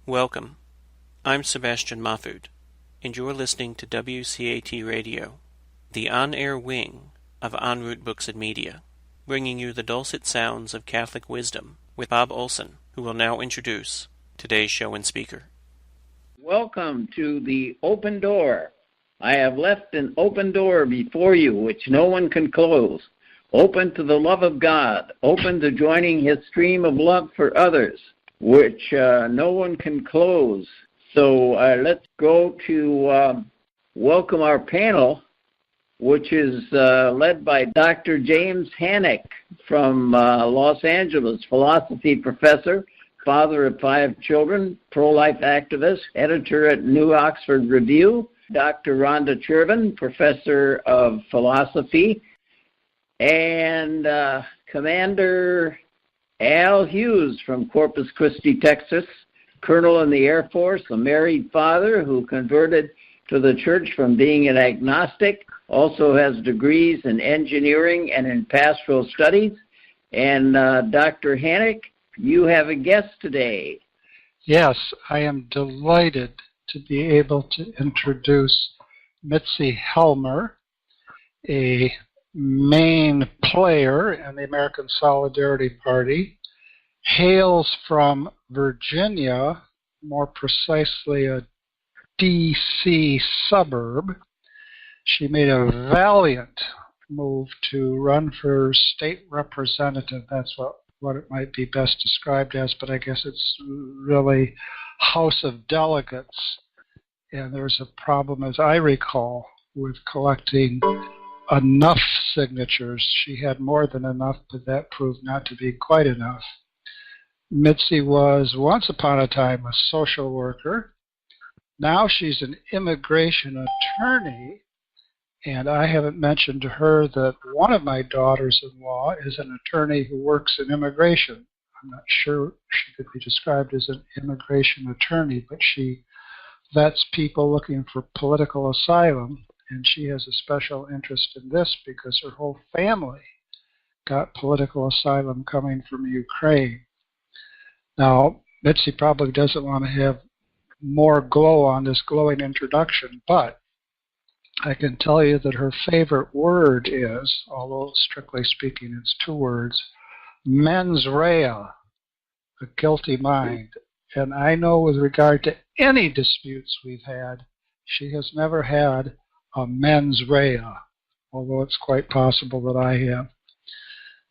Welcome. I'm Sebastian Mahfood, and you're listening to WCAT Radio, the on-air wing of En Route Books and Media, bringing you the dulcet sounds of Catholic wisdom with Bob Olson, who will now introduce today's show and speaker. Welcome to the open door. I have left an open door before you, which no one can close. Open to the love of God, open to joining His stream of love for others, which no one can close. So let's go to welcome our panel, which is led by Dr. James Hannock from Los Angeles, philosophy professor, father of 5 children, pro-life activist, editor at New Oxford Review, Dr. Rhonda Chervin, professor of philosophy, and Commander Al Hughes from Corpus Christi, Texas, colonel in the Air Force, a married father who converted to the church from being an agnostic, also has degrees in engineering and in pastoral studies. And Dr. Hannock, you have a guest today. Yes, I am delighted to be able to introduce Mitzi Helmer, a main player in the American Solidarity Party, hails from Virginia, more precisely a D.C. suburb. She made a valiant move to run for state representative. That's what it might be best described as, but I guess it's really House of Delegates. And there's a problem, as I recall, with collecting enough signatures. She had more than enough, but that proved not to be quite enough. Mitzi was once upon a time a social worker. Now she's an immigration attorney, and I haven't mentioned to her that one of my daughters-in-law is an attorney who works in immigration. I'm not sure she could be described as an immigration attorney, but she vets people looking for political asylum, and she has a special interest in this because her whole family got political asylum coming from Ukraine. Now, Mitzi probably doesn't want to have more glow on this glowing introduction, but I can tell you that her favorite word is, although strictly speaking it's 2 words, mens rea, a guilty mind. And I know with regard to any disputes we've had, she has never had a mens rea, although it's quite possible that I have.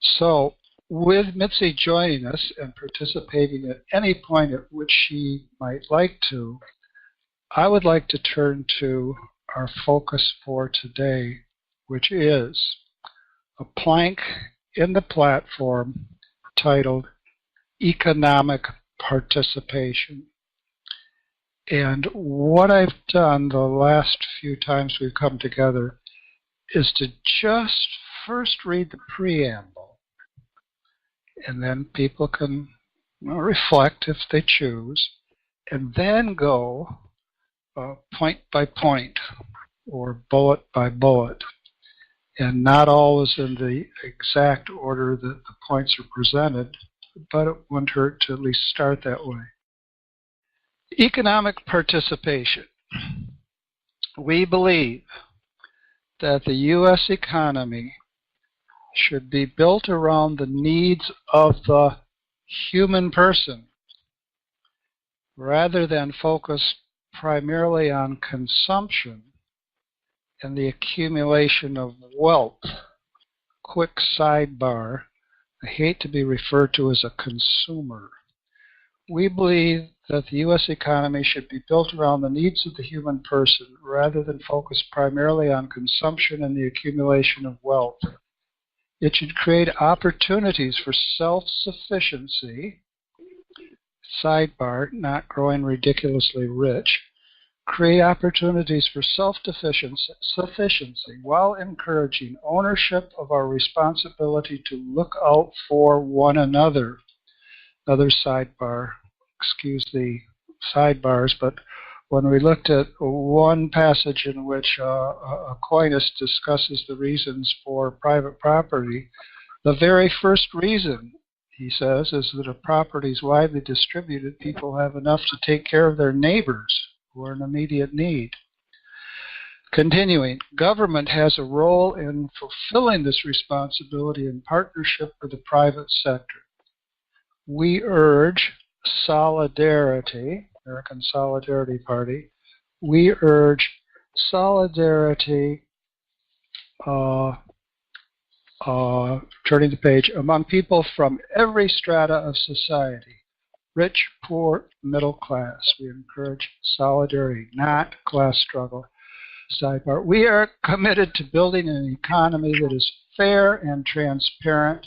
So, with Mitzi joining us and participating at any point at which she might like to, I would like to turn to our focus for today, which is a plank in the platform titled Economic Participation. And what I've done the last few times we've come together is to just first read the preamble, and then people can reflect if they choose, and then go point by point or bullet by bullet, and not always in the exact order that the points are presented, but it wouldn't hurt to at least start that way. Economic participation. We believe that the U.S. economy should be built around the needs of the human person rather than focus primarily on consumption and the accumulation of wealth. Quick sidebar, I hate to be referred to as a consumer. We believe that the U.S. economy should be built around the needs of the human person rather than focus primarily on consumption and the accumulation of wealth. It should create opportunities for self-sufficiency, sidebar, not growing ridiculously rich, create opportunities for self-sufficiency while encouraging ownership of our responsibility to look out for one another. Another sidebar, excuse the sidebars, but when we looked at one passage in which Aquinas discusses the reasons for private property, the very first reason he says, is that if property is widely distributed, people have enough to take care of their neighbors who are in immediate need. Continuing, government has a role in fulfilling this responsibility in partnership with the private sector. We urge solidarity, American Solidarity Party, we urge solidarity, turning the page, among people from every strata of society, rich, poor, middle class. We encourage solidarity, not class struggle. Sidebar. We are committed to building an economy that is fair and transparent,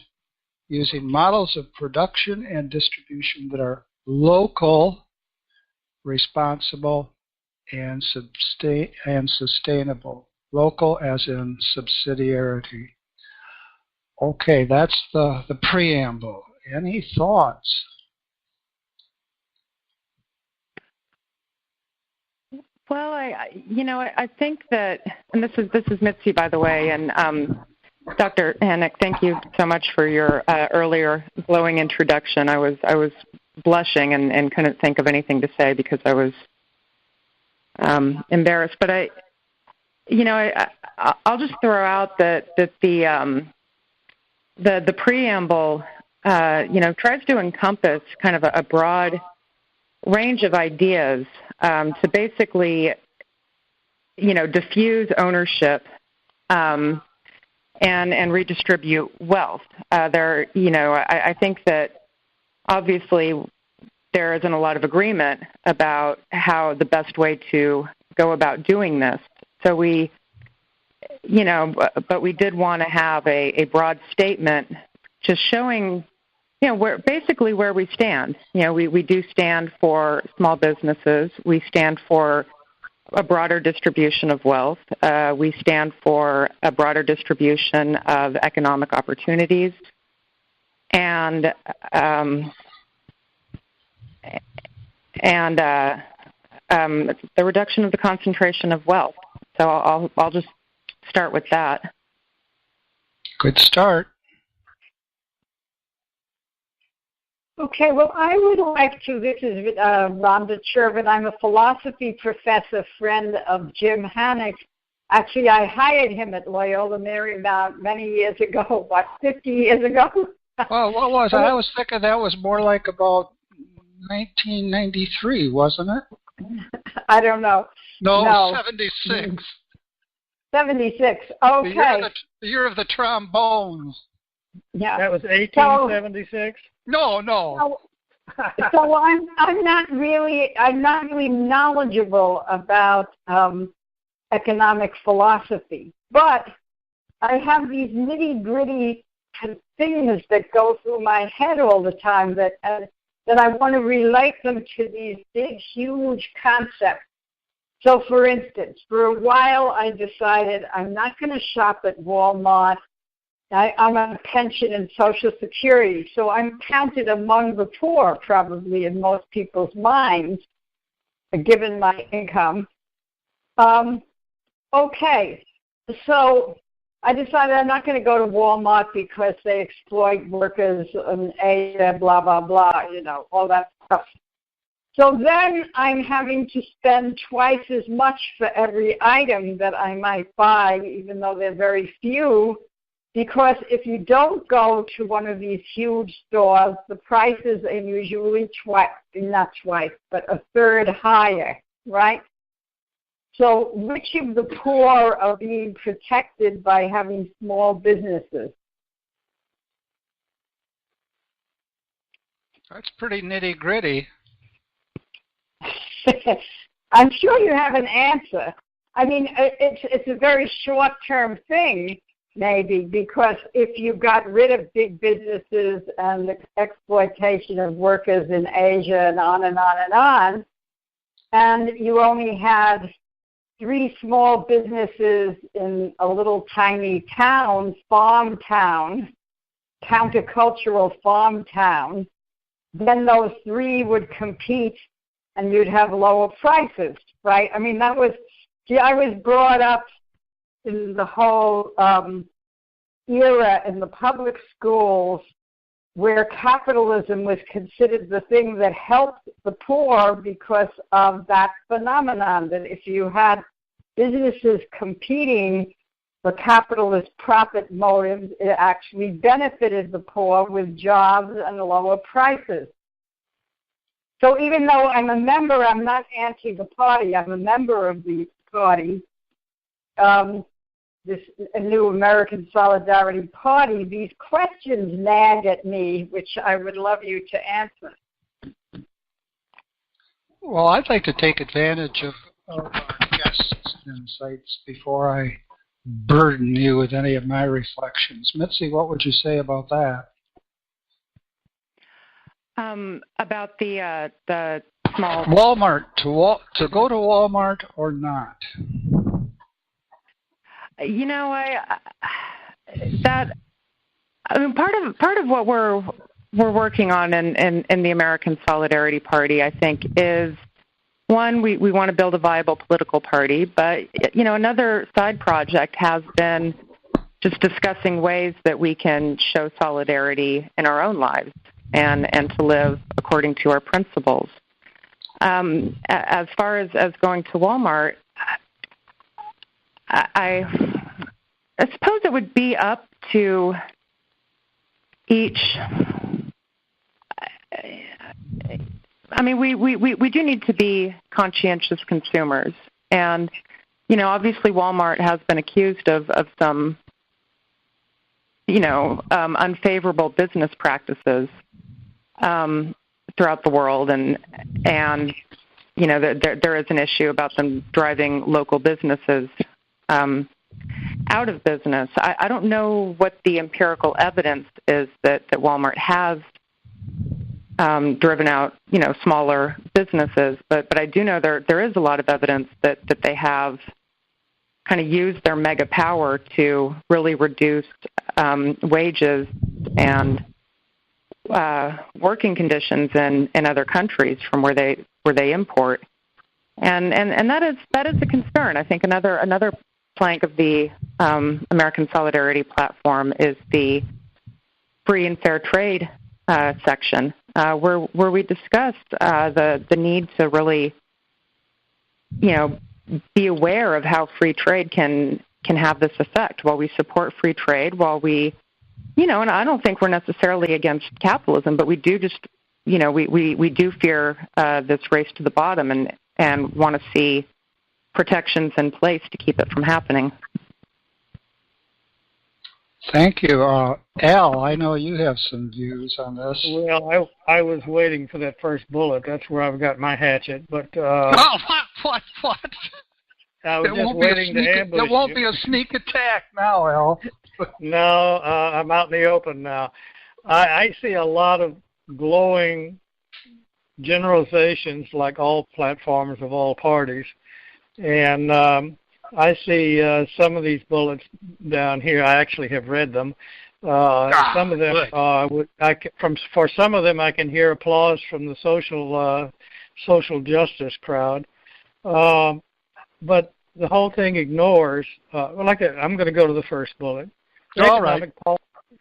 using models of production and distribution that are local, responsible, and sustainable. Local as in subsidiarity. Okay, that's the preamble. Any thoughts? Well, I think that, and this is Mitzi, by the way, and Dr. Hannick, thank you so much for your earlier glowing introduction. I was blushing and couldn't think of anything to say because I was embarrassed. But I'll just throw out that the preamble, tries to encompass kind of a broad range of ideas to basically, diffuse ownership and redistribute wealth. I think that obviously there isn't a lot of agreement about how the best way to go about doing this. So but we did want to have a broad statement just showing, where we stand. We do stand for small businesses. We stand for a broader distribution of wealth. We stand for a broader distribution of economic opportunities, and the reduction of the concentration of wealth. So I'll just start with that. Good start. Okay, well, I would like to, this is Rhonda Chervin. I'm a philosophy professor, friend of Jim Hannick. Actually, I hired him at Loyola Marymount many years ago, 50 years ago? Well, what was it? I was thinking that was more like about 1993, wasn't it? I don't know. No. 76. 76, okay. The year of the trombones. Yeah. That was 1876? No. So I'm not really knowledgeable about economic philosophy, but I have these nitty-gritty things that go through my head all the time that I want to relate them to these big, huge concepts. So, for instance, for a while I decided I'm not going to shop at Walmart. I'm on a pension and Social Security, so I'm counted among the poor probably in most people's minds, given my income. Okay, so I decided I'm not going to go to Walmart because they exploit workers in Asia, blah, blah, blah, all that stuff. So then I'm having to spend twice as much for every item that I might buy, even though they're very few, because if you don't go to one of these huge stores, the prices are usually not twice, but a third higher, right? So which of the poor are being protected by having small businesses? That's pretty nitty-gritty. I'm sure you have an answer. I mean, it's a very short-term thing, maybe, because if you got rid of big businesses and the exploitation of workers in Asia and on and on and on, and you only had 3 small businesses in a little tiny town, farm town, countercultural farm town, then those 3 would compete and you'd have lower prices, right? I mean, I was brought up in the whole era in the public schools where capitalism was considered the thing that helped the poor because of that phenomenon, that if you had businesses competing for capitalist profit motives, it actually benefited the poor with jobs and lower prices. So even though I'm a member, I'm not anti the party, I'm a member of the party, this New American Solidarity Party, these questions nag at me, which I would love you to answer. Well, I'd like to take advantage of our guests' insights before I burden you with any of my reflections. Mitzi, what would you say about that? About the small Walmart, to go to Walmart or not? You know, part of what we're working on in the American Solidarity Party, I think, is one, we want to build a viable political party, but another side project has been just discussing ways that we can show solidarity in our own lives and to live according to our principles. As far as going to Walmart, I suppose it would be up to each. I mean, we do need to be conscientious consumers, and obviously Walmart has been accused of some unfavorable business practices throughout the world, and there is an issue about them driving local businesses out of business. I don't know what the empirical evidence is that Walmart has driven out, smaller businesses, but I do know there is a lot of evidence that they have kind of used their mega power to really reduce wages and working conditions in other countries from where they import, and that is a concern. I think another plank of the American Solidarity Platform is the free and fair trade section, where we discussed the need to really, be aware of how free trade can have this effect. While we support free trade, while we, and I don't think we're necessarily against capitalism, but we do just, we do fear this race to the bottom and want to see protections in place to keep it from happening. Thank you. Al, I know you have some views on this. Well, I was waiting for that first bullet. That's where I've got my hatchet. But What? I was just waiting to ambush you. It won't be a sneak attack now, Al. No, I'm out in the open now. I see a lot of glowing generalizations, like all platforms of all parties, and I see some of these bullets down here. I actually have read them. Some of them, for some of them, I can hear applause from the social justice crowd. But the whole thing ignores. I'm going to go to the first bullet.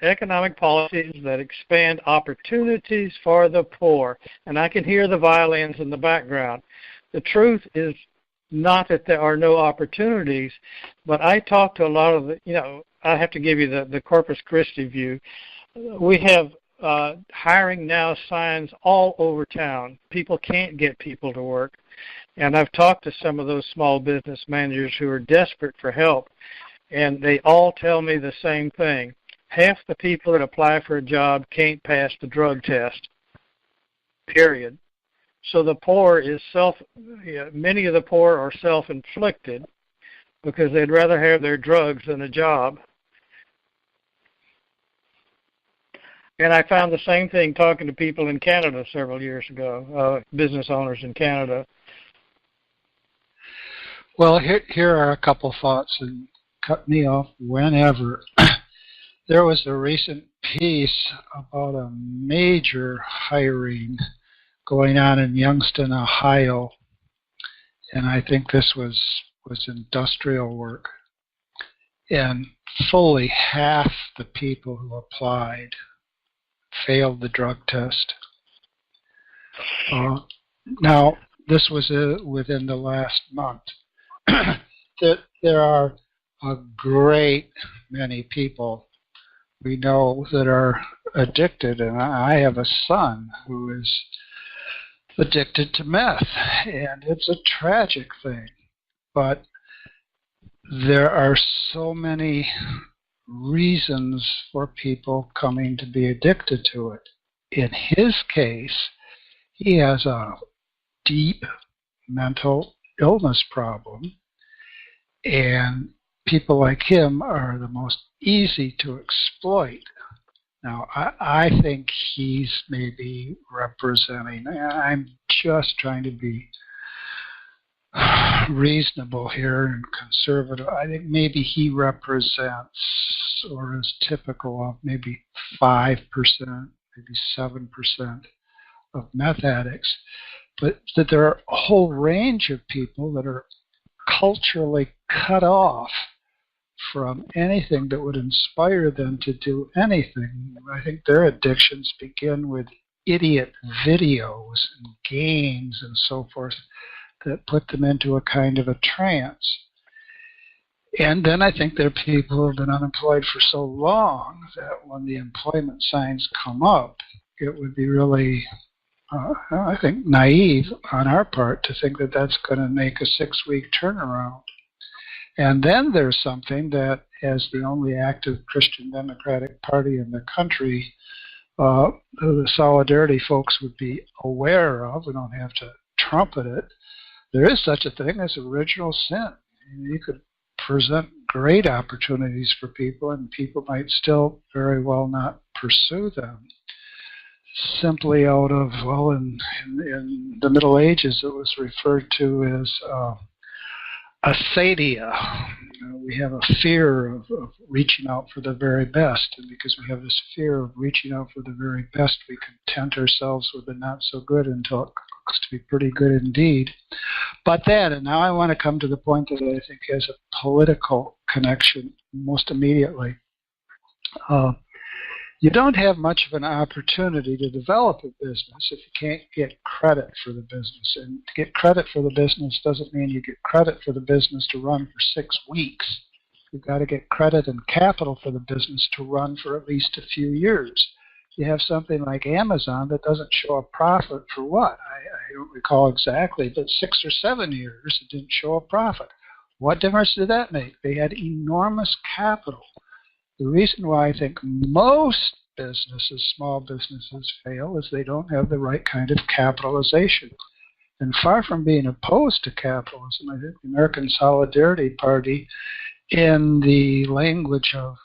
Economic policies that expand opportunities for the poor, and I can hear the violins in the background. The truth is not that there are no opportunities, but I talk to a lot of I have to give you the Corpus Christi view. We have hiring now signs all over town. People can't get people to work. And I've talked to some of those small business managers who are desperate for help, and they all tell me the same thing. Half the people that apply for a job can't pass the drug test, period. So the poor is many of the poor are self-inflicted because they'd rather have their drugs than a job. And I found the same thing talking to people in Canada several years ago, business owners in Canada. Well, here are a couple thoughts, and cut me off whenever. There was a recent piece about a major hiring going on in Youngstown, Ohio, and I think this was industrial work. And fully half the people who applied failed the drug test. Now, this was within the last month. There are a great many people we know that are addicted, and I have a son who is addicted to meth, and it's a tragic thing. But there are so many reasons for people coming to be addicted to it. In his case, he has a deep mental illness problem, and people like him are the most easy to exploit. Now, I think he's maybe representing, I'm just trying to be reasonable here and conservative. I think maybe he represents, or is typical of, maybe 5%, maybe 7% of meth addicts. But that there are a whole range of people that are culturally cut off from anything that would inspire them to do anything. I think their addictions begin with idiot videos and games and so forth that put them into a kind of a trance. And then I think there are people who have been unemployed for so long that when the employment signs come up, it would be really, I think, naive on our part to think that that's going to make a 6-week turnaround. And then there's something that, as the only active Christian Democratic Party in the country, the Solidarity folks would be aware of. We don't have to trumpet it. There is such a thing as original sin. You could present great opportunities for people, and people might still very well not pursue them. Simply out of, well, in the Middle Ages, it was referred to as acedia. We have a fear of reaching out for the very best, and because we have this fear of reaching out for the very best, we content ourselves with the not so good until it looks to be pretty good indeed. But then, and now I want to come to the point that I think has a political connection most immediately. You don't have much of an opportunity to develop a business if you can't get credit for the business. And to get credit for the business doesn't mean you get credit for the business to run for 6 weeks. You've got to get credit and capital for the business to run for at least a few years. You have something like Amazon that doesn't show a profit for what? I don't recall exactly, but 6 or 7 years it didn't show a profit. What difference did that make? They had enormous capital. The reason why I think most businesses, small businesses, fail is they don't have the right kind of capitalization. And far from being opposed to capitalism, I think the American Solidarity Party, in the language of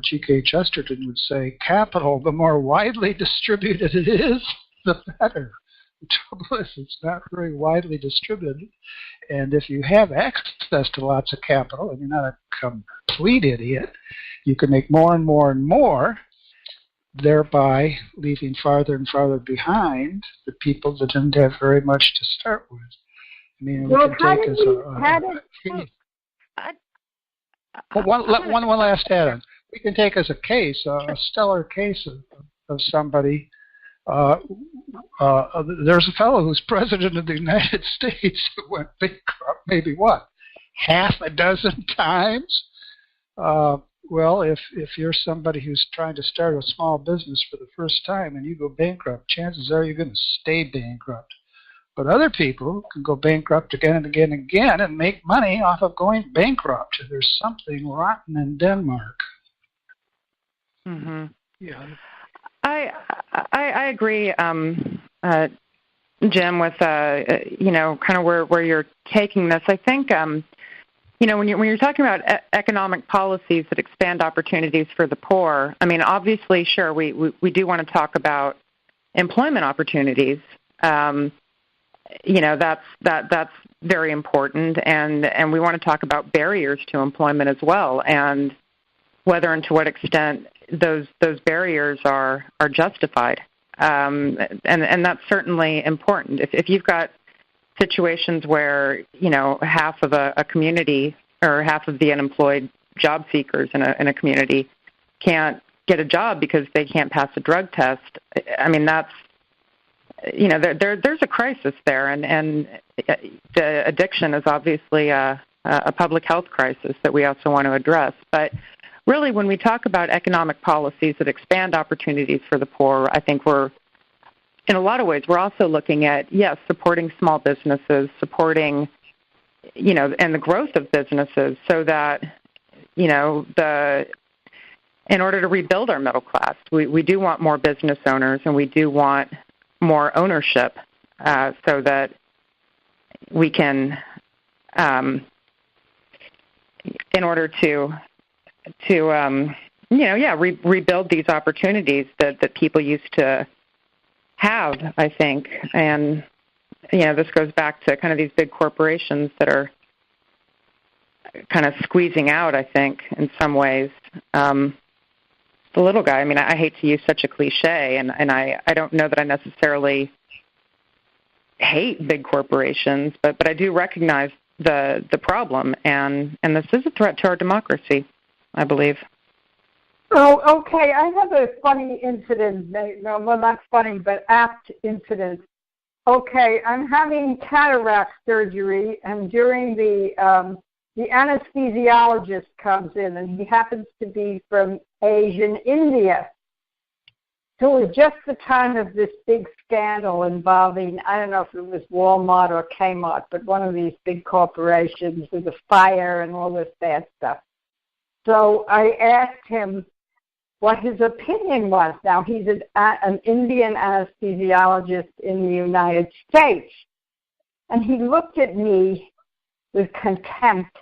G.K. Chesterton, would say, capital, the more widely distributed it is, the better. The trouble is it's not very widely distributed. And if you have access to lots of capital and you're not a complete idiot, you can make more and more and more, thereby leaving farther and farther behind the people that didn't have very much to start with. I mean, well, we can take one last add-on. We can take as a case, a stellar case of somebody. There's a fellow who's president of the United States who went bankrupt maybe, half a dozen times? Well, if you're somebody who's trying to start a small business for the first time and you go bankrupt, chances are you're going to stay bankrupt. But other people can go bankrupt again and again and again and make money off of going bankrupt. There's something rotten in Denmark. Mm-hmm. Yeah. I agree, Jim, with kind of where you're taking this. I think when you're talking about economic policies that expand opportunities for the poor, I mean, obviously, sure, we do want to talk about employment opportunities. That's very important, and we want to talk about barriers to employment as well, and whether and to what extent those barriers are justified, and that's certainly important. If you've got situations where half of a community or half of the unemployed job seekers in a community can't get a job because they can't pass a drug test. I mean, that's, there's a crisis there, and the addiction is obviously a public health crisis that we also want to address. But really, when we talk about economic policies that expand opportunities for the poor, I think in a lot of ways, we're also looking at, yes, supporting small businesses, supporting, and the growth of businesses so that, in order to rebuild our middle class, we do want more business owners, and we do want more ownership so that we can, in order to rebuild these opportunities that people used to have, I think. And, this goes back to kind of these big corporations that are kind of squeezing out, I think, in some ways, the little guy. I mean, I hate to use such a cliche, and I don't know that I necessarily hate big corporations, but I do recognize the problem, and this is a threat to our democracy, I believe. Oh, okay. I have a funny incident. No, well, not funny, but apt incident. Okay, I'm having cataract surgery, and during the anesthesiologist comes in, and he happens to be from Asian India. So it was just the time of this big scandal involving, I don't know if it was Walmart or Kmart, but one of these big corporations with a fire and all this bad stuff. So I asked him what his opinion was. Now, he's an Indian anesthesiologist in the United States. And he looked at me with contempt,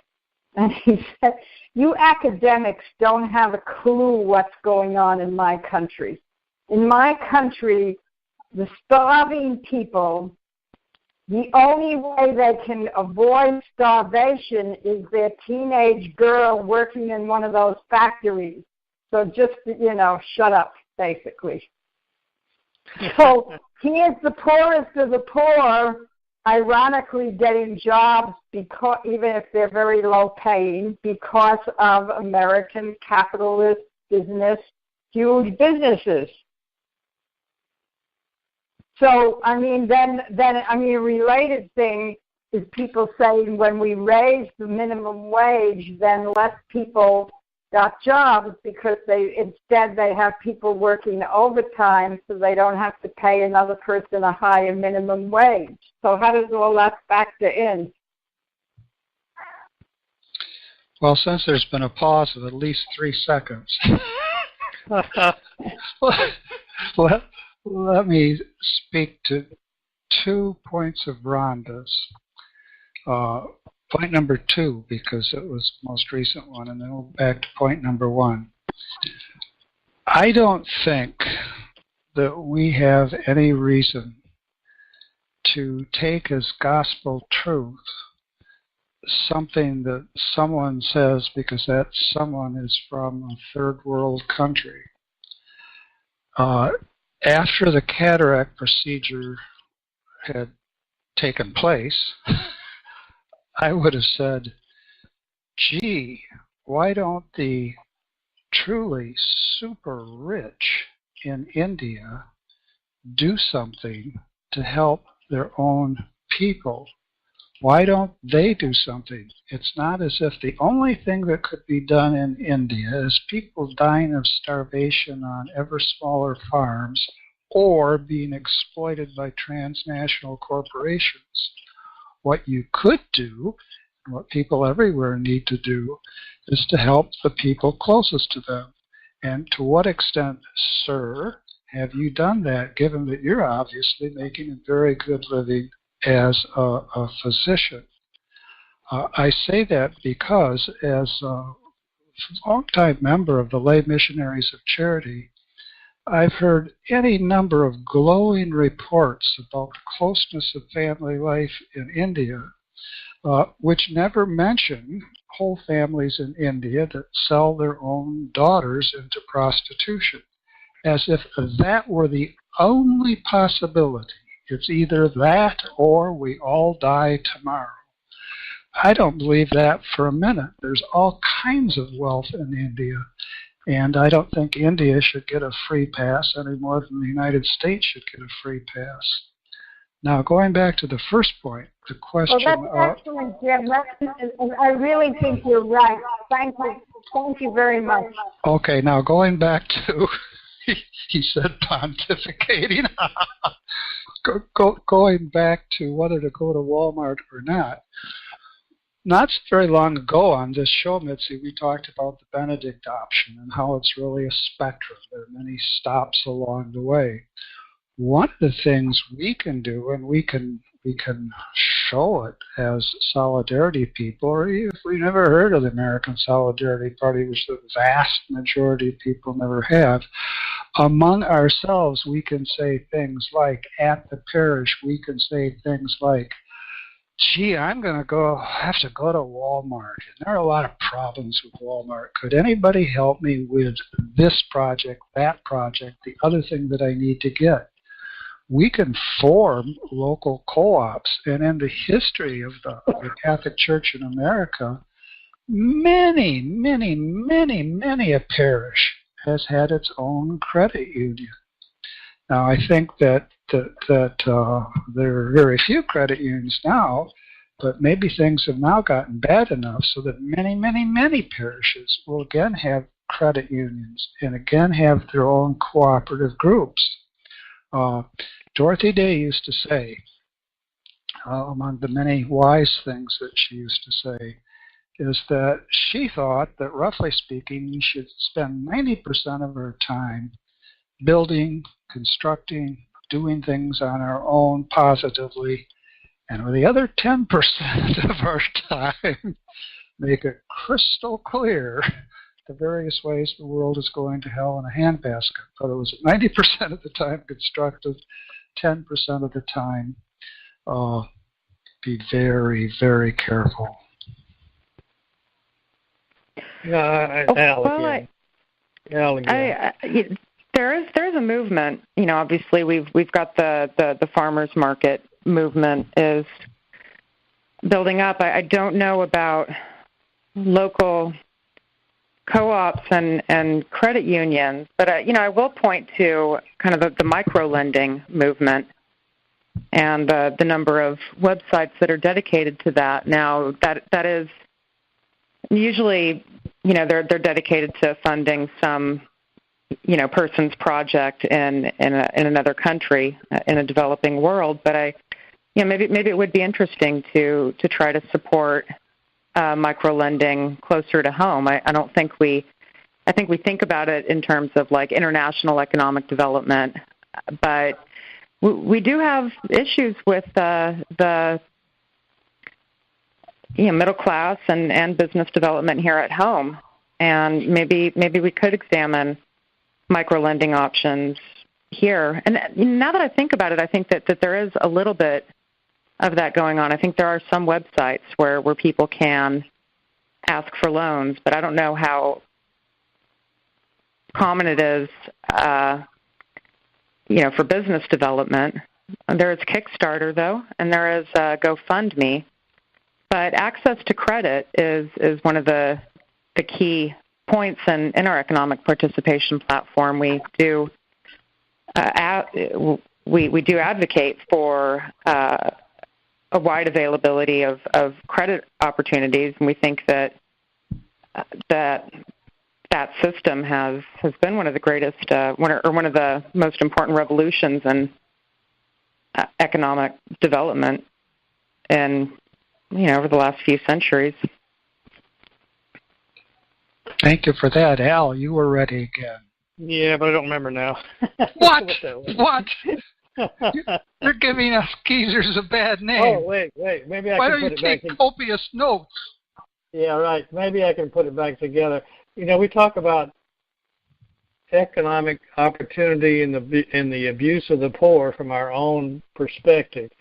and he said, "You academics don't have a clue what's going on in my country. In my country, the starving people, the only way they can avoid starvation is their teenage girl working in one of those factories. So just, shut up, basically." So here's the poorest of the poor, ironically getting jobs, because even if they're very low paying, because of American capitalist business, huge businesses. So, a related thing is people saying when we raise the minimum wage, then less people got jobs because instead they have people working overtime so they don't have to pay another person a higher minimum wage. So how does all that factor in? Well, since there's been a pause of at least 3 seconds, let me speak to 2 points of Rhonda's. Point number 2, because it was the most recent one, and then we'll back to point number 1. I don't think that we have any reason to take as gospel truth something that someone says because that someone is from a third world country. After the cataract procedure had taken place, I would have said, gee, why don't the truly super rich in India do something to help their own people? Why don't they do something? It's not as if the only thing that could be done in India is people dying of starvation on ever smaller farms or being exploited by transnational corporations. What you could do, and what people everywhere need to do, is to help the people closest to them. And to what extent, sir, have you done that, given that you're obviously making a very good living as a physician? I say that because, as a longtime member of the Lay Missionaries of Charity, I've heard any number of glowing reports about the closeness of family life in India, which never mention whole families in India that sell their own daughters into prostitution, as if that were the only possibility. It's either that or we all die tomorrow. I don't believe that for a minute. There's all kinds of wealth in India. And I don't think India should get a free pass any more than the United States should get a free pass. Now, going back to the first point, the question... Well, that's excellent, Jim. I really think you're right. Thank you. Thank you very much. Okay, now going back to... he said pontificating. Going back to whether to go to Walmart or not. Not very long ago on this show, Mitzi, we talked about the Benedict option and how it's really a spectrum. There are many stops along the way. One of the things we can do, and we can show it as solidarity people, or if we never heard of the American Solidarity Party, which the vast majority of people never have, among ourselves we can say things like, at the parish, we can say things like, gee, I'm going to have to go to Walmart. And there are a lot of problems with Walmart. Could anybody help me with this project, that project, the other thing that I need to get? We can form local co-ops. And in the history of the Catholic Church in America, many a parish has had its own credit union. Now, I think that there are very few credit unions now, but maybe things have now gotten bad enough so that many parishes will again have credit unions and again have their own cooperative groups. Dorothy Day used to say, among the many wise things that she used to say, is that she thought that, roughly speaking, we should spend 90% of our time building, constructing, doing things on our own positively, and with the other 10% of our time, make it crystal clear the various ways the world is going to hell in a handbasket. But it was 90% of the time constructive, 10% of the time be very, very careful. There's a movement. You know, obviously we've got the farmers market movement is building up. I don't know about local co-ops and credit unions, but I will point to kind of the micro-lending movement and the number of websites that are dedicated to that. Now, that is usually, they're dedicated to funding some, person's project in another country, in a developing world. But maybe it would be interesting to try to support micro-lending closer to home. I think we think about it in terms of like international economic development, but we do have issues with the middle class and business development here at home, and maybe we could examine micro-lending options here. And now that I think about it, I think that there is a little bit of that going on. I think there are some websites where people can ask for loans, but I don't know how common it is, for business development. There is Kickstarter, though, and there is GoFundMe. But access to credit is one of the key points in our economic participation platform. We do we do advocate for a wide availability of credit opportunities, and we think that system has been one of the greatest, one of the most important revolutions in economic development in over the last few centuries. Thank you for that, Al. You were ready again. Yeah, but I don't remember now. What? What? You're giving us geezers a bad name. Oh, wait. Maybe I can put it back. Why don't you take copious notes? Yeah, right. Maybe I can put it back together. We talk about economic opportunity and the abuse of the poor from our own perspective.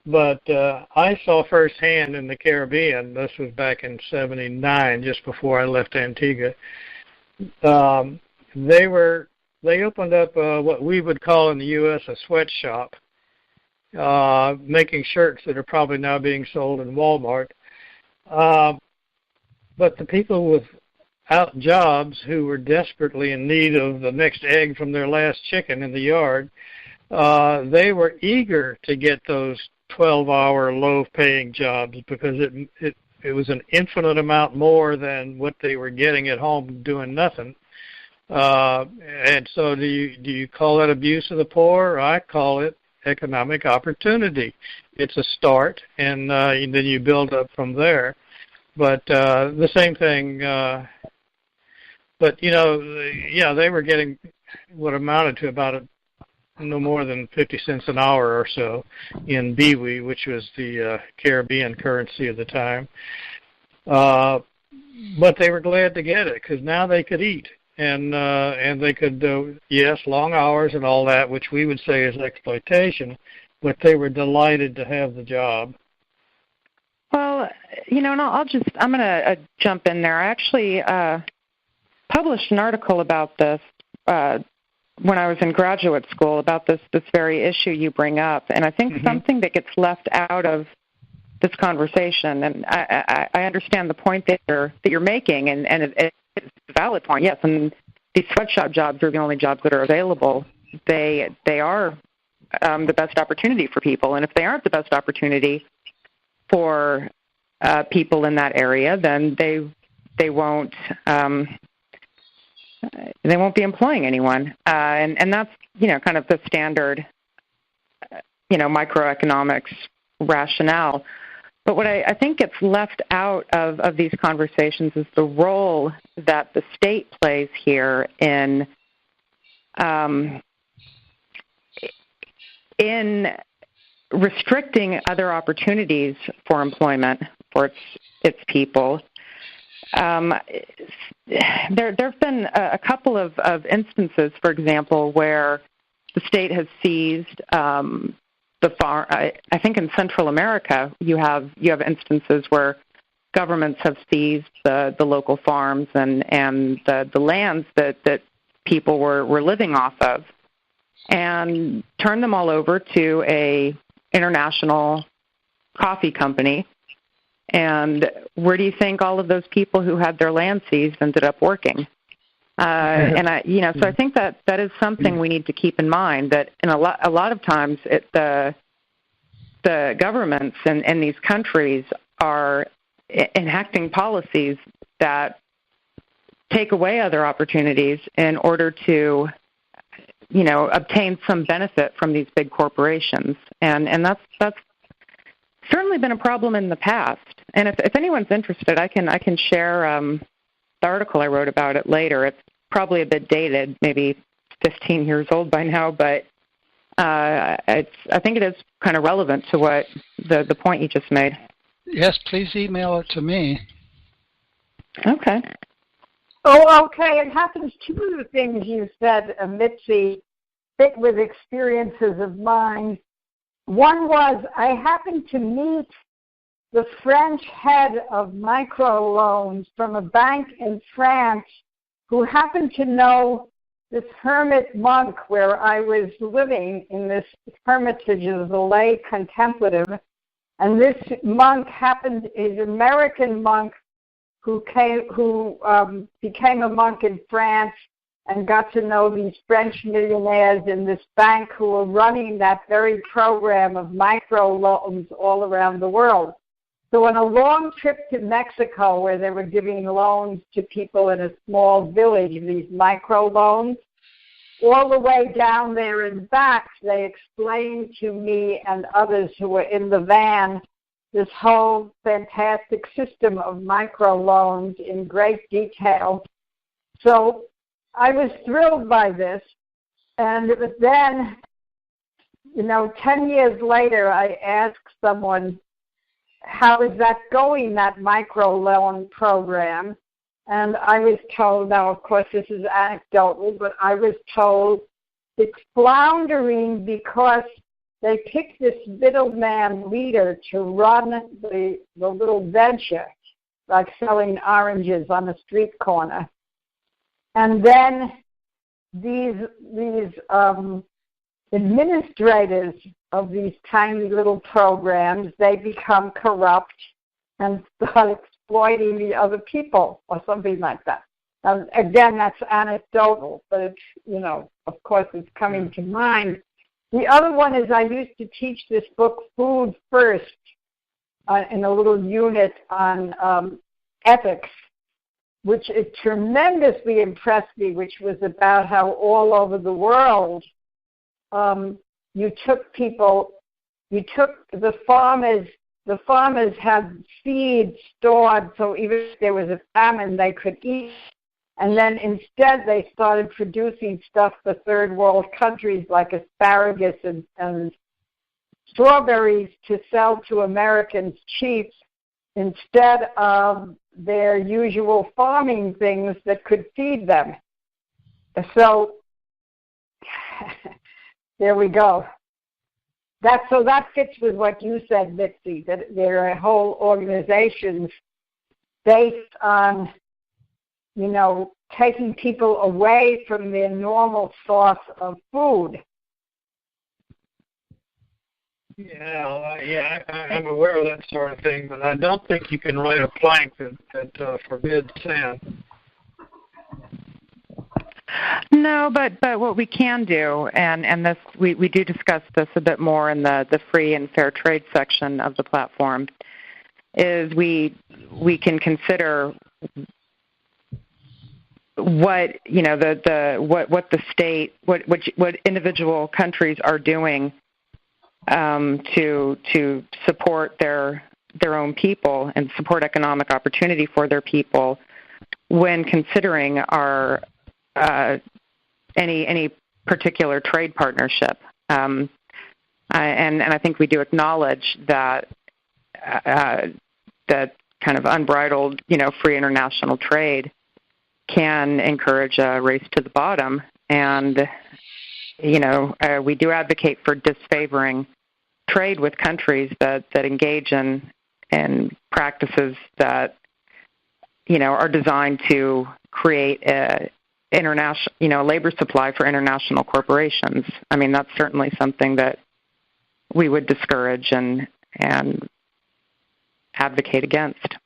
But I saw firsthand in the Caribbean, this was back in '79, just before I left Antigua, they opened up what we would call in the U.S. a sweatshop, making shirts that are probably now being sold in Walmart. But the people out jobs who were desperately in need of the next egg from their last chicken in the yard, they were eager to get those 12-hour low-paying jobs because it was an infinite amount more than what they were getting at home doing nothing. And so do you call that abuse of the poor? I call it economic opportunity. It's a start, and then you build up from there. But the same thing, but, they were getting what amounted to about no more than 50 cents an hour or so in Biwi, which was the Caribbean currency of the time. But they were glad to get it because now they could eat. And they could, yes, long hours and all that, which we would say is exploitation, but they were delighted to have the job. Well, and I'm going to jump in there. I actually published an article about this when I was in graduate school about this very issue you bring up, and I think something that gets left out of this conversation, and I understand the point that you're making, and it's a valid point, yes, and these sweatshop jobs are the only jobs that are available. They are the best opportunity for people, and if they aren't the best opportunity for people in that area, then they won't be employing anyone, and that's kind of the standard microeconomics rationale. But what I think gets left out of these conversations is the role that the state plays here in restricting other opportunities for employment for its people. There have been a couple of instances, for example, where the state has seized the farm. I think in Central America, you have instances where governments have seized the local farms and the lands that people were living off of, and turned them all over to a international coffee company. And where do you think all of those people who had their land seized ended up working? So I think that is something we need to keep in mind, that in a lot of times the governments in these countries are enacting policies that take away other opportunities in order to obtain some benefit from these big corporations, and that's certainly been a problem in the past. And if anyone's interested, I can share the article I wrote about it later. It's probably a bit dated, maybe 15 years old by now, but I think it is kind of relevant to what the point you just made. Yes, please email it to me. Okay. Oh, okay. It happens two of the things you said, Mitzi, fit with experiences of mine. One was I happened to meet the French head of microloans from a bank in France who happened to know this hermit monk where I was living in this hermitage of the lay contemplative. And this monk is an American monk who became a monk in France and got to know these French millionaires in this bank who were running that very program of microloans all around the world. So on a long trip to Mexico where they were giving loans to people in a small village, these microloans, all the way down there and back, they explained to me and others who were in the van this whole fantastic system of microloans in great detail. So I was thrilled by this, and it was then, 10 years later, I asked someone, how is that going, that microloan program? And I was told, now of course this is anecdotal, but I was told it's floundering because they picked this middleman leader to run the little venture, like selling oranges on a street corner. And then these administrators of these tiny little programs, they become corrupt and start exploiting the other people or something like that. Again, that's anecdotal, but it's, of course, it's coming to mind. The other one is I used to teach this book, Food First, in a little unit on ethics, which it tremendously impressed me, which was about how all over the world you took the farmers had seeds stored, so even if there was a famine, they could eat. And then instead they started producing stuff for third world countries like asparagus and strawberries to sell to Americans cheap instead of their usual farming things that could feed them. So there we go. That fits with what you said, Mitzi, that there are whole organizations based on, taking people away from their normal source of food. I'm aware of that sort of thing, but I don't think you can write a plank that forbids sin. No, but what we can do, and this we do discuss this a bit more in the free and fair trade section of the platform, is we can consider what what the state, what individual countries are doing to support their own people and support economic opportunity for their people when considering our any particular trade partnership. And I think we do acknowledge that that kind of unbridled, free international trade can encourage a race to the bottom. And, we do advocate for disfavoring trade with countries that engage in practices that, are designed to create international, labor supply for international corporations. I mean, that's certainly something that we would discourage and advocate against.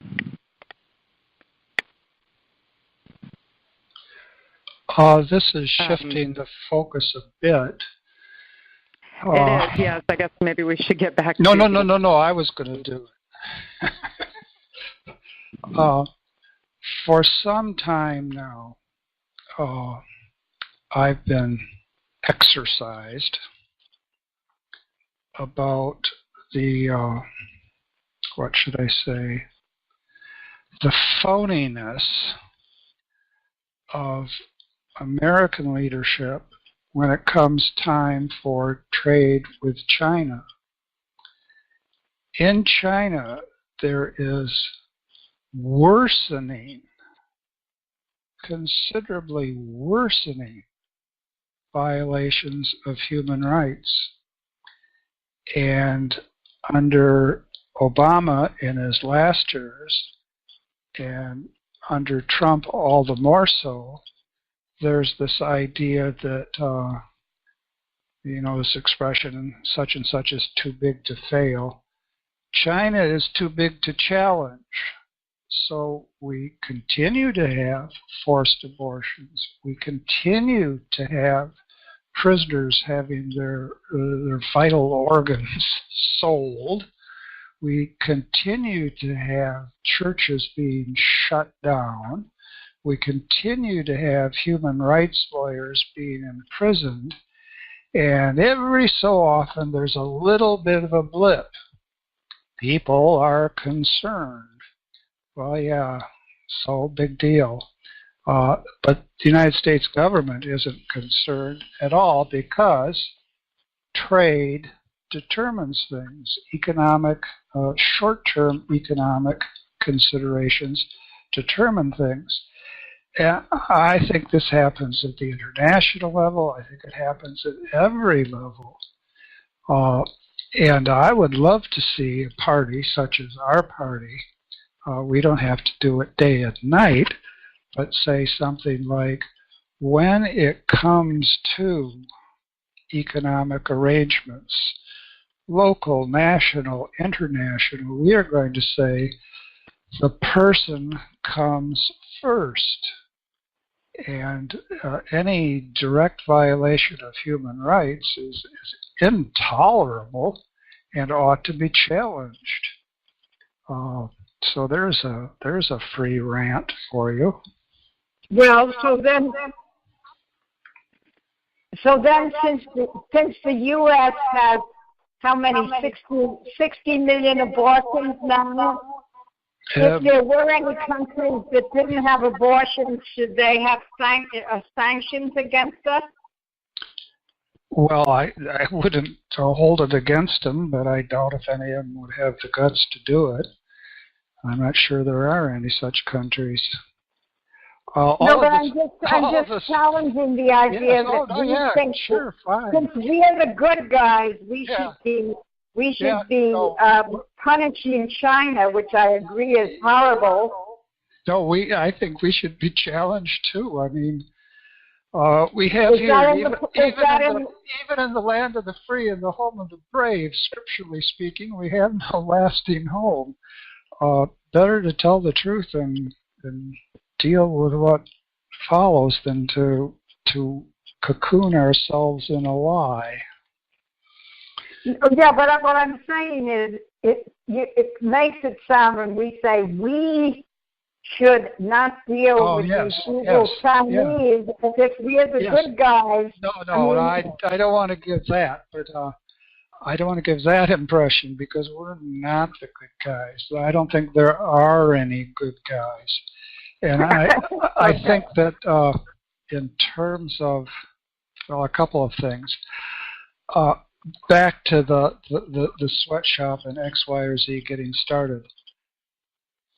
This is shifting the focus a bit. It is, yes. I guess maybe we should get back to... No. I was going to do it. For some time now, I've been exercised about the, what should I say, the phoniness of American leadership when it comes time for trade with China. In China, there is considerably worsening violations of human rights. And under Obama in his last years, and under Trump all the more so, there's this idea that, this expression, such and such is too big to fail. China is too big to challenge. So we continue to have forced abortions. We continue to have prisoners having their vital organs sold. We continue to have churches being shut down. We continue to have human rights lawyers being imprisoned. And every so often there's a little bit of a blip. People are concerned. Well, yeah, so big deal. But the United States government isn't concerned at all because trade determines things. Short-term economic considerations determine things. And I think this happens at the international level. I think it happens at every level. And I would love to see a party such as our party. We don't have to do it day and night, but say something like, when it comes to economic arrangements, local, national, international, we are going to say the person comes first. And any direct violation of human rights is intolerable and ought to be challenged. So there's a free rant for you. Well, so then since the U.S. has how many 60 million abortions now? If there were any countries that didn't have abortions, should they have sanctions against us? Well, I wouldn't hold it against them, but I doubt if any of them would have the guts to do it. I'm not sure there are any such countries. No, but I'm just challenging the idea that we think sure, fine. Since we are the good guys, we should be punishing China, which I agree is horrible. No, I think we should be challenged too. I mean, we have here, even in the land of the free and the home of the brave, scripturally speaking, we have no lasting home. Better to tell the truth and deal with what follows than to cocoon ourselves in a lie. Yeah, but what I'm saying is it makes it sound when we say we should not deal with these evil Chinese as if we're the good guys. No, I don't want to give that, but I don't want to give that impression because we're not the good guys. I don't think there are any good guys. And I think that in terms of, a couple of things, back to the sweatshop and X, Y, or Z getting started.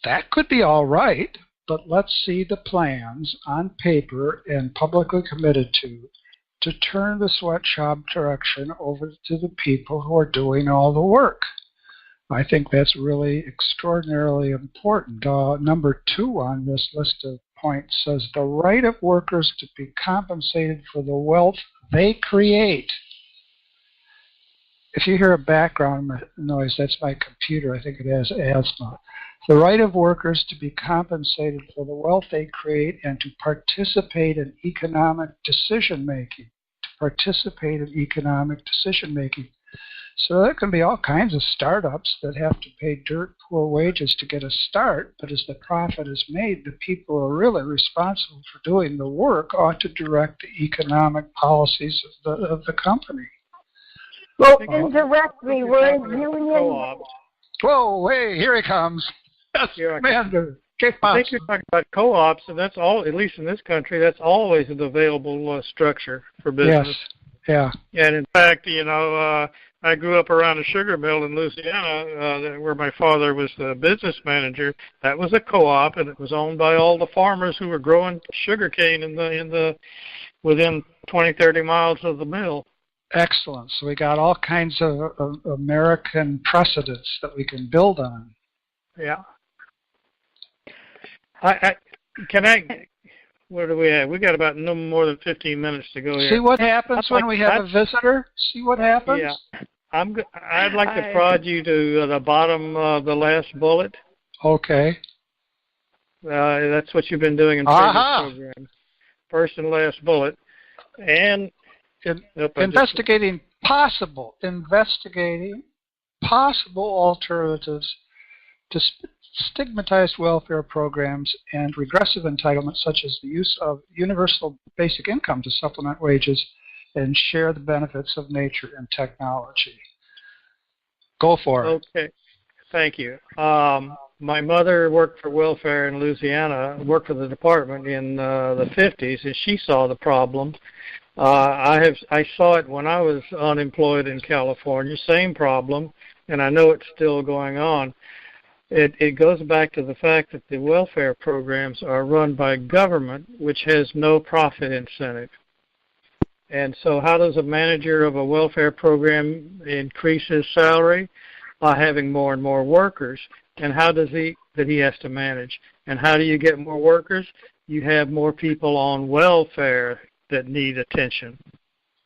That could be all right, but let's see the plans on paper and publicly committed to turn the sweatshop direction over to the people who are doing all the work. I think that's really extraordinarily important. Number 2 on this list of points says the right of workers to be compensated for the wealth they create. If you hear a background noise, that's my computer. I think it has asthma. The right of workers to be compensated for the wealth they create and to participate in economic decision-making. So there can be all kinds of startups that have to pay dirt poor wages to get a start, but as the profit is made, the people who are really responsible for doing the work ought to direct the economic policies of the company. Well, indirectly, we're union. Whoa, hey, here he comes. Yes, Commander. I think you're talking about co-ops, and that's all, at least in this country, that's always an available structure for business. Yes, yeah. And in fact, I grew up around a sugar mill in Louisiana where my father was the business manager. That was a co-op, and it was owned by all the farmers who were growing sugar cane within 20, 30 miles of the mill. Excellent. So we got all kinds of American precedents that we can build on. Yeah. Where do we have? We got about no more than 15 minutes to go here. See what happens when we have a visitor? See what happens? Yeah. I'd like to prod you to the bottom of the last bullet. Okay. That's what you've been doing in previous programs. First and last bullet. And investigating possible alternatives to stigmatized welfare programs and regressive entitlements such as the use of universal basic income to supplement wages and share the benefits of nature and technology. Go for it. Okay. Thank you. My mother worked for welfare in Louisiana, worked for the department in the 50s, and she saw the problem. I saw it when I was unemployed in California, same problem, and I know it's still going on. It goes back to the fact that the welfare programs are run by government, which has no profit incentive. And so how does a manager of a welfare program increase his salary? By having more and more workers. And how does he has to manage? And how do you get more workers? You have more people on welfare that need attention.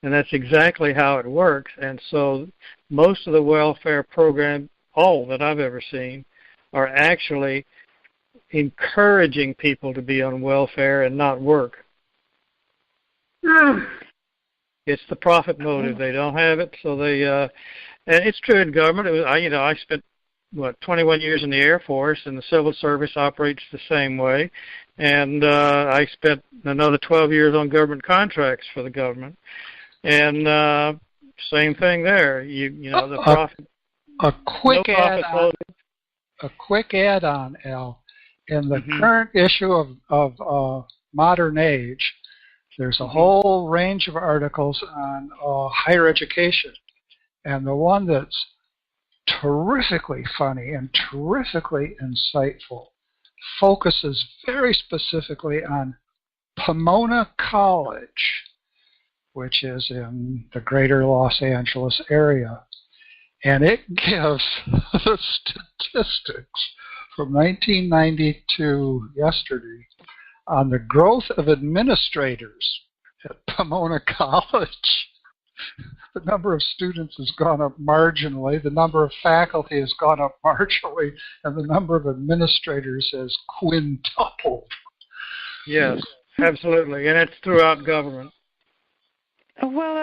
And that's exactly how it works. And so most of the welfare program, all that I've ever seen, are actually encouraging people to be on welfare and not work. It's the profit motive. They don't have it, so they. And it's true in government. I spent 21 years in the Air Force, and the civil service operates the same way. And I spent another 12 years on government contracts for the government, and same thing there. The profit. A quick add-on, Al. In the current issue of Modern Age, there's a whole range of articles on higher education, and the one that's terrifically funny and terrifically insightful focuses very specifically on Pomona College, which is in the greater Los Angeles area. And it gives the statistics from 1992, yesterday, on the growth of administrators at Pomona College. The number of students has gone up marginally, the number of faculty has gone up marginally, and the number of administrators has quintupled. Yes, absolutely, and it's throughout government. Well,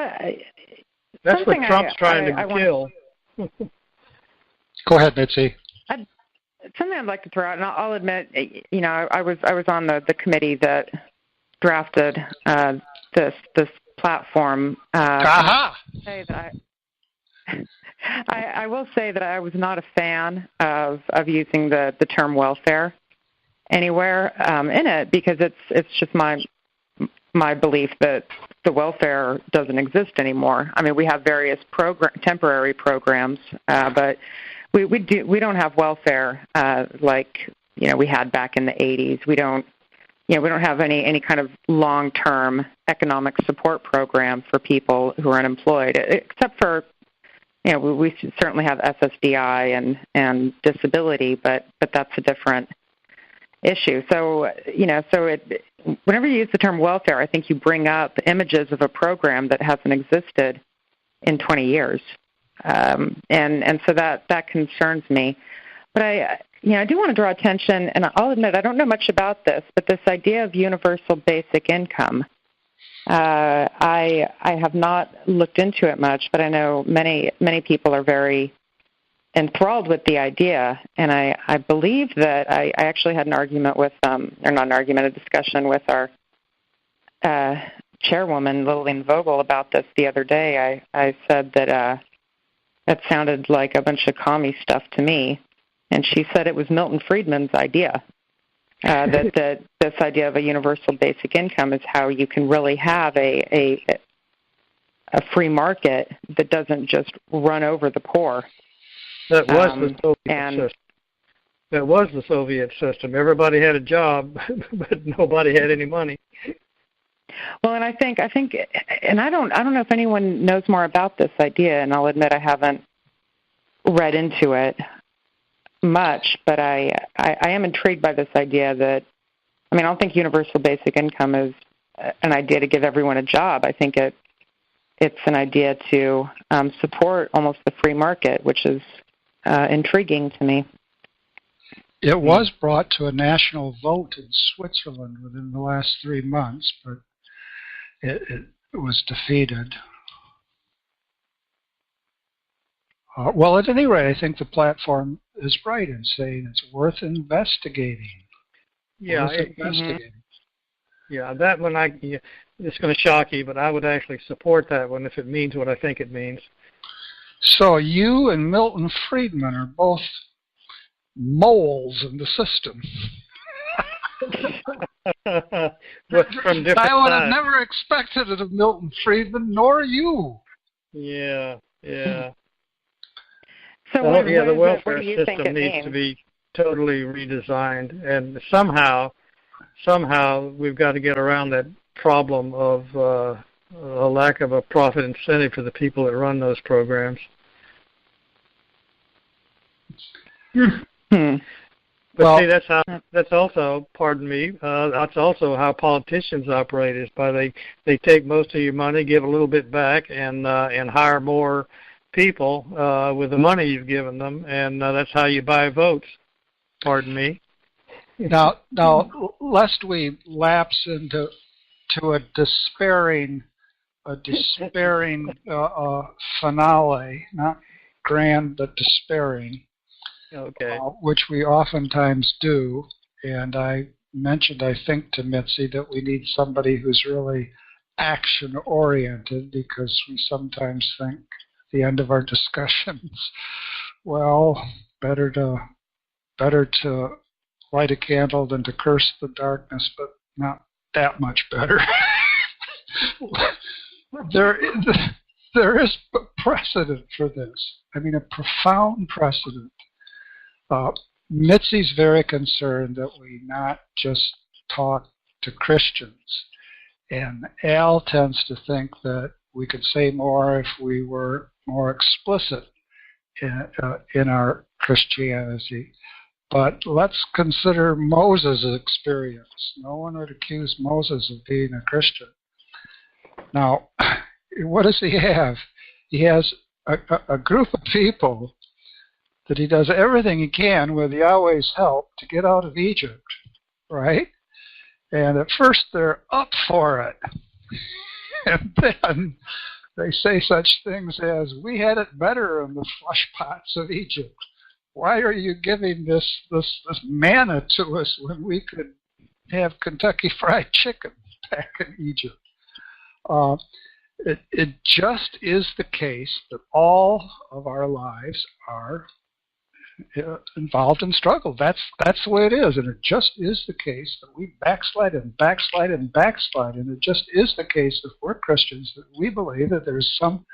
that's what Trump's trying to kill. Go ahead, Mitzi. Something I'd like to throw out, and I'll admit, I was on the committee that drafted this platform. Say that I will say that I was not a fan of using the term welfare anywhere in it, because it's just my belief that the welfare doesn't exist anymore. I mean, we have various temporary programs, but we don't have welfare like we had back in the 80s. We don't have any kind of long-term economic support program for people who are unemployed, except for we certainly have SSDI and disability, but that's a different issue. So whenever you use the term welfare, I think you bring up images of a program that hasn't existed in 20 years. And so that concerns me. But I do want to draw attention, and I'll admit I don't know much about this, but this idea of universal basic income, I have not looked into it much, but I know many people are very enthralled with the idea, and I believe that I actually had an argument with, or not an argument, a discussion with our chairwoman, Lillian Vogel, about this the other day. I said that that sounded like a bunch of commie stuff to me, and she said it was Milton Friedman's idea, that this idea of a universal basic income is how you can really have a free market that doesn't just run over the poor. That was the Soviet system. That was the Soviet system. Everybody had a job, but nobody had any money. Well, and I think, and I don't know if anyone knows more about this idea, and I'll admit I haven't read into it much, but I am intrigued by this idea that, I don't think universal basic income is an idea to give everyone a job. I think it's an idea to support almost the free market, which is intriguing to me. It was brought to a national vote in Switzerland within the last 3 months, but it was defeated. Well, at any rate, I think the platform is right in saying it's worth investigating. Yeah, yeah, that one it's going to shock you, but I would actually support that one if it means what I think it means. So you and Milton Friedman are both moles in the system. But from different I would have sides. never expected it of Milton Friedman, nor you. Yeah. So the welfare what do you think system it needs means? to be totally redesigned, and somehow we've got to get around that problem of a lack of a profit incentive for the people that run those programs. But see, that's also, pardon me, that's also how politicians operate, is by they take most of your money, give a little bit back, and hire more people with the money you've given them, and that's how you buy votes. Pardon me. Now, lest we lapse into to a despairing finale, not grand but despairing, Okay. which we oftentimes do. And I mentioned, I think, to Mitzi that we need somebody who's really action-oriented, because we sometimes think at the end of our discussions, well, better to light a candle than to curse the darkness, but not that much better. There is precedent for this. I mean, a profound precedent. Mitzi's very concerned that we not just talk to Christians. And Al tends to think that we could say more if we were more explicit in our Christianity. But let's consider Moses' experience. No one would accuse Moses of being a Christian. Now, what does he have? He has a group of people that he does everything he can with Yahweh's help to get out of Egypt, right? And at first they're up for it. And then they say such things as, we had it better in the flesh pots of Egypt. Why are you giving this manna to us when we could have Kentucky Fried Chicken back in Egypt? It just is the case that all of our lives are involved in struggle. That's the way it is, and it just is the case that we backslide and backslide and backslide, and it just is the case if we're Christians that we believe that there's some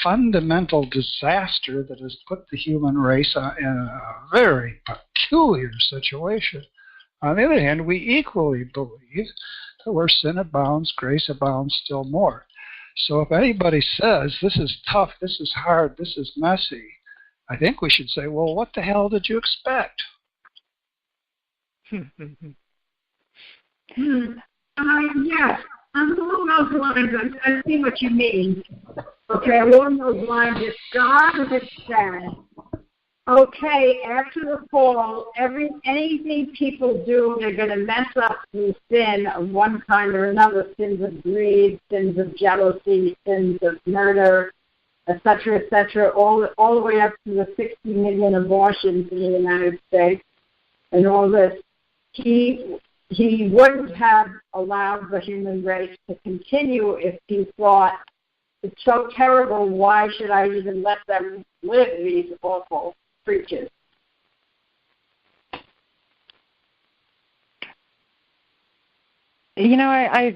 fundamental disaster that has put the human race in a very peculiar situation. On the other hand, we equally believe that where sin abounds, grace abounds still more. So if anybody says, this is tough, this is hard, this is messy, I think we should say, well, what the hell did you expect? Yes, along those lines, I see what you mean. Okay, along those lines, if God had said, okay, after the fall, anything people do, they're going to mess up through sin of one kind or another, sins of greed, sins of jealousy, sins of murder, etc., all the way up to the 60 million abortions in the United States and all this. He wouldn't have allowed the human race to continue if he thought, it's so terrible, why should I even let them live, these awful creatures? You know,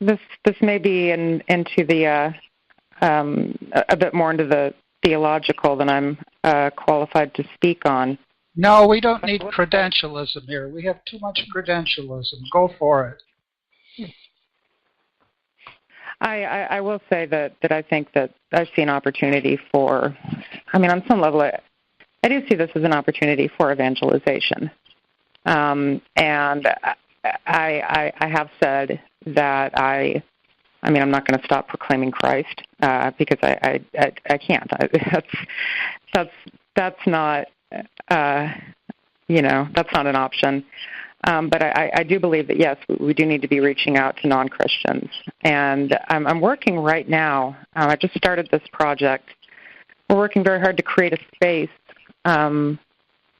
this may be into the a bit more into the theological than I'm qualified to speak on. No, we don't need credentialism here. We have too much credentialism. Go for it. I will say that I think that I see an opportunity for, I mean, on some level, I do see this as an opportunity for evangelization. And I have said that I'm not going to stop proclaiming Christ because I can't. That's not that's not an option. But I do believe that yes, we do need to be reaching out to non-Christians, and I'm working right now. I just started this project. We're working very hard to create a space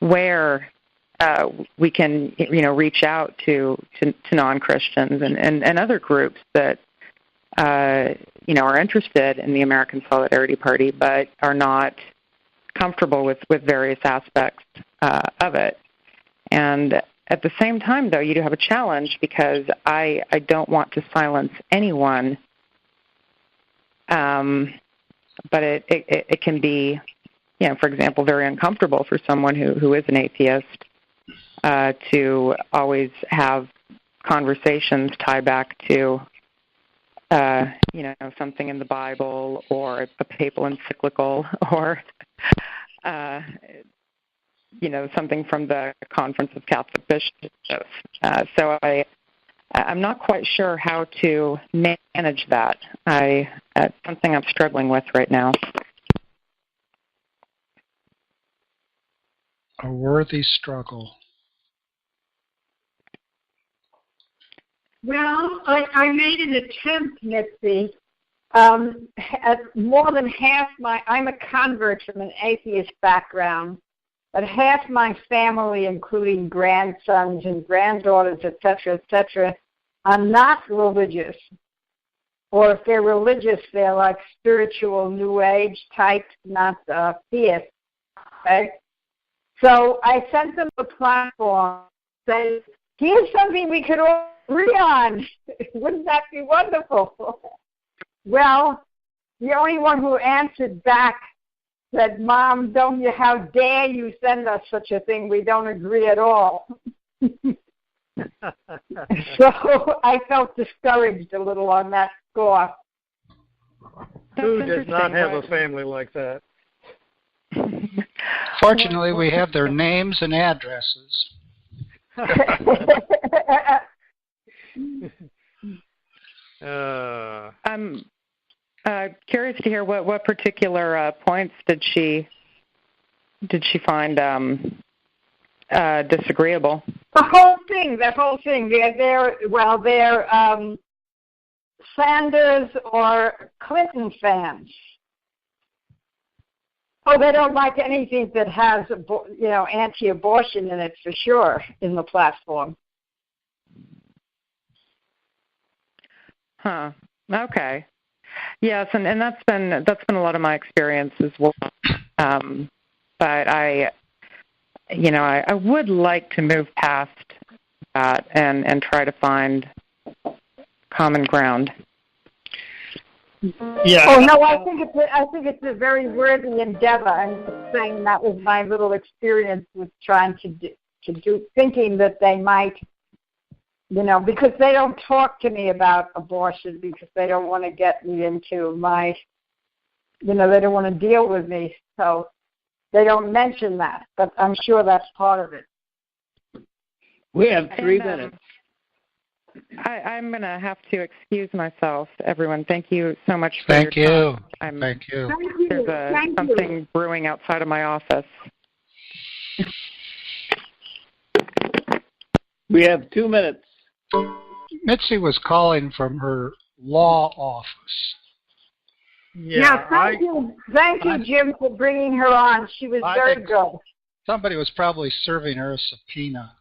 where we can, reach out to non-Christians and other groups that, are interested in the American Solidarity Party, but are not comfortable with various aspects of it. And at the same time, though, you do have a challenge because I don't want to silence anyone, but it can be, for example, very uncomfortable for someone who is an atheist to always have conversations tie back to, something in the Bible or a papal encyclical or, something from the Conference of Catholic Bishops. So I'm not quite sure how to manage that. It's something I'm struggling with right now. A worthy struggle. Well, I made an attempt, Mitzi. At more than half I'm a convert from an atheist background, but half my family, including grandsons and granddaughters, etc., are not religious. Or if they're religious, they're like spiritual New Age types, not theists. Okay? So I sent them a platform saying, here's something we could all agree on. Wouldn't that be wonderful? Well, the only one who answered back said, Mom, how dare you send us such a thing? We don't agree at all. So I felt discouraged a little on that score. Who does not have a family like that? Fortunately, we have their names and addresses. I'm curious to hear what particular points did she find disagreeable? The whole thing. They're Sanders or Clinton fans. Oh, they don't like anything that has, anti-abortion in it for sure in the platform. Huh. Okay. Yes, and that's been a lot of my experience as well. But I would like to move past that and try to find common ground. Yeah. Oh no, I think it's a very worthy endeavor. I'm just saying that was my little experience with trying to do thinking that they might, because they don't talk to me about abortion because they don't want to get me into my, they don't want to deal with me, so they don't mention that. But I'm sure that's part of it. We have 3 minutes. I'm going to have to excuse myself, everyone. Thank you so much for your time. Thank you. There's something brewing outside of my office. We have 2 minutes. Mitzi was calling from her law office. Yeah, thank you, Jim, for bringing her on. She was very good. Somebody was probably serving her a subpoena.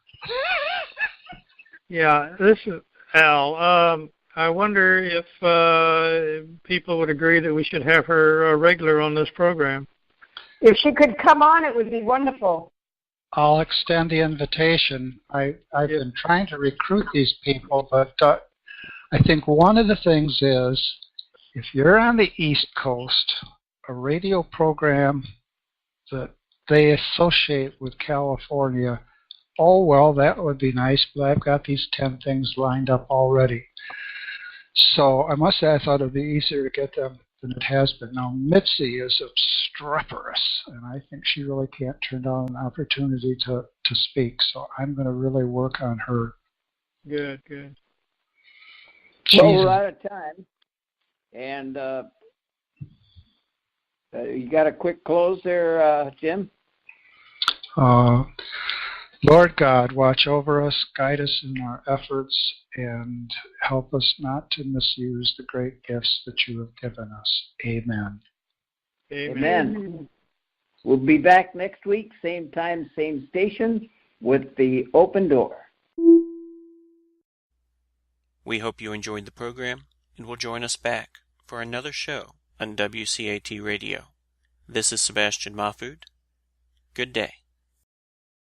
Yeah, this is Al. I wonder if people would agree that we should have her regular on this program. If she could come on, it would be wonderful. I'll extend the invitation. I've been trying to recruit these people, but I think one of the things is, if you're on the East Coast, a radio program that they associate with California, oh, well, that would be nice, but I've got these 10 things lined up already. So I must say I thought it would be easier to get them than it has been. Now, Mitzi is obstreperous, and I think she really can't turn down an opportunity to speak, so I'm going to really work on her. Good. Well, we're out of time. And you got a quick close there, Jim? Lord God, watch over us, guide us in our efforts, and help us not to misuse the great gifts that you have given us. Amen. Amen. We'll be back next week, same time, same station, with the Open Door. We hope you enjoyed the program and will join us back for another show on WCAT Radio. This is Sebastian Mahfood. Good day.